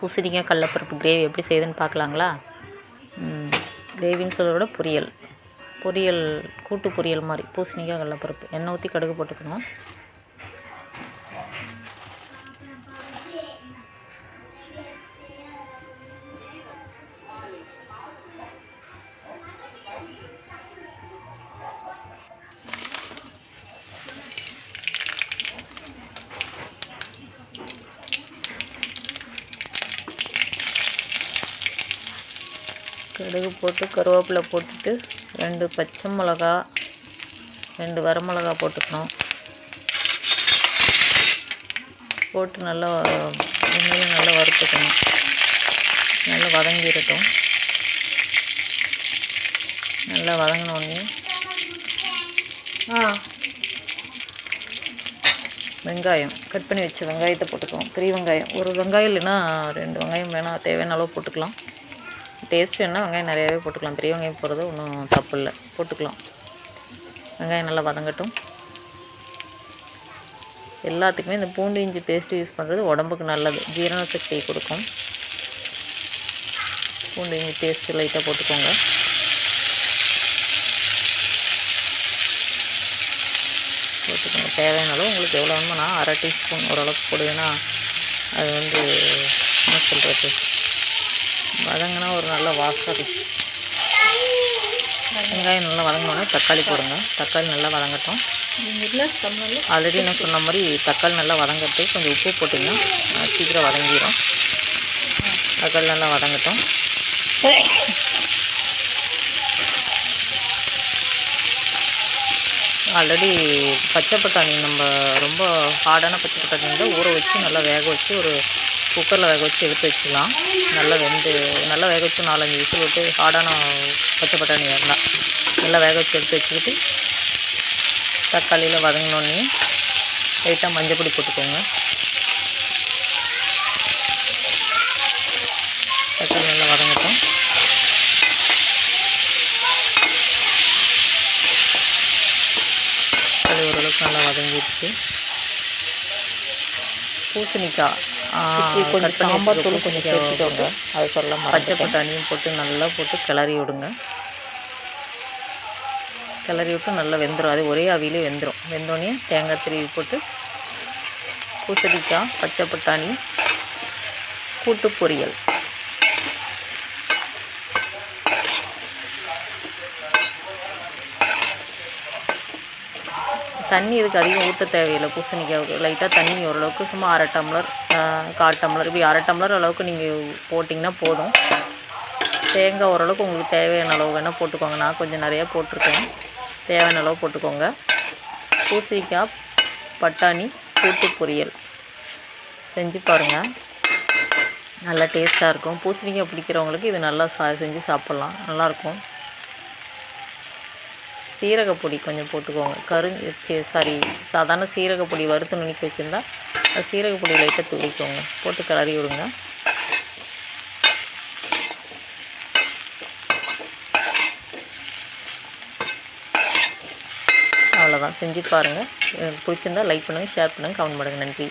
பூசணிக்காய் கடலப்பருப்பு கிரேவி எப்படி செய்யுதுன்னு பார்க்கலாங்களா? கிரேவின்னு சொல்கிறத விட பொரியல் கூட்டு பொரியல் மாதிரி பூசணிக்காய் கடலப்பருப்பு. எண்ணெய் ஊற்றி கடுகு போட்டுக்கணும். கடுகு போட்டு கருவேப்பிலை போட்டுட்டு 2 பச்சை மிளகா 2 வரமிளகா போட்டுக்கணும். போட்டு நல்லா எண்ணெயில் நல்லா வறுத்துக்கணும். நல்லா வதங்கிடட்டும். நல்லா வதங்கினோடனே வெங்காயம் கட் பண்ணி வச்ச வெங்காயத்தை போட்டுக்கலாம். பெரிய வெங்காயம் ஒரு வெங்காயம் இல்லைன்னா 2 வெங்காயம் வேணால் தேவையான அளவு போட்டுக்கலாம். டேஸ்ட் வேணால் வெங்காயம் நிறையாவே போட்டுக்கலாம். பெரிய வெங்காயம் போடுறது ஒன்றும் தப்பு இல்லை, போட்டுக்கலாம். வெங்காயம் நல்லா வதங்கட்டும். எல்லாத்துக்குமே இந்த பூண்டு இஞ்சி பேஸ்ட்டு யூஸ் பண்ணுறது உடம்புக்கு நல்லது, ஜீரண சக்தியை கொடுக்கும். பூண்டு இஞ்சி பேஸ்ட்டு லைட்டாக போட்டுக்கோங்க. தேவையான அளவு உங்களுக்கு எவ்வளோ வேணுமோ, நான் 1/2 டீஸ்பூன் ஓரளவுக்கு போடுவேன்னா அது என்ன சொல்கிறது, வதங்கினா ஒரு நல்ல வாசம். வெங்காயம் நல்லா வதங்கினோடனே தக்காளி போடுங்க. தக்காளி நல்லா வதங்கட்டும். ஆல்ரெடி நான் சொன்ன மாதிரி தக்காளி நல்லா வதங்கிறதுக்கு கொஞ்சம் உப்பு போட்டிங்கன்னா சீக்கிரம் வதங்கிடும். தக்காளி நல்லா வதங்கட்டும். ஆல்ரெடி பச்சை பட்டாணி நம்ம ரொம்ப ஹார்டான பச்சை பட்டாணி இருந்தால் ஊற வச்சு நல்லா வேக வச்சு ஒரு குக்கரில் வேக வச்சு எடுத்து வச்சுக்கலாம். நல்லா வேக வச்சு 4-5 விசில் விட்டு ஹார்டான பச்சை பட்டாணி இருந்தால் நல்லா வேக வச்சு எடுத்து வச்சுக்கிட்டு தக்காளியில் வதங்கினோடனே லைட்டாக மஞ்சள் பொடி போட்டுக்கோங்க. தக்காளி நல்லா வதங்கட்டும். தக்காளி ஓரளவுக்கு நல்லா வதங்கிடுச்சு. பூசணிக்காய் கொஞ்சம் சாம்பார் தூள் கொஞ்சம் சேர்த்துக்கோங்க. அதை சொல்ல பச்சை பட்டாணியும் போட்டு நல்லா கிளறி விடுங்க. கிளறி விட்டு நல்லா வெந்துடும். அது ஒரே அவியிலே வெந்துடும். வெந்தோடனே தேங்காய் திருவி போட்டு பூசணிக்காய் பச்சை பட்டாணி கூட்டு பொரியல். தண்ணி இதுக்கு அதிகம் ஊற்ற தேவையில்லை. பூசணிக்காய்க்கு லைட்டாக தண்ணி ஓரளவுக்கு சும்மா 1/2 டம்ளர் 1/4 டம்ளர் இப்படி 1/2 டம்ளர் அளவுக்கு நீங்கள் போட்டிங்கன்னா போதும். தேங்காய் ஓரளவுக்கு உங்களுக்கு தேவையான அளவு வேணால் போட்டுக்கோங்க. நான் கொஞ்சம் நிறையா போட்டிருக்கேன். தேவையான அளவு போட்டுக்கோங்க. பூசணிக்காய் பட்டாணி கூட்டு பொரியல் செஞ்சு பாருங்கள், நல்லா டேஸ்ட்டாக இருக்கும். பூசணிக்காய் பிடிக்கிறவங்களுக்கு இது நல்லா செஞ்சு சாப்பிட்லாம், நல்லாயிருக்கும். சீரகப்பொடி கொஞ்சம் போட்டுக்கோங்க. சாதாரண சீரகப்பொடி வறுத்து நுணுக்கி வச்சுருந்தா சீரகப்பொடி லைட்டாக தூவிக்கோங்க. போட்டு கிளறி விடுங்க. அவ்வளோதான், செஞ்சு பாருங்கள். பிடிச்சிருந்தா லைக் பண்ணுங்கள், ஷேர் பண்ணுங்கள், கமெண்ட் பண்ணுங்கள். நன்றி.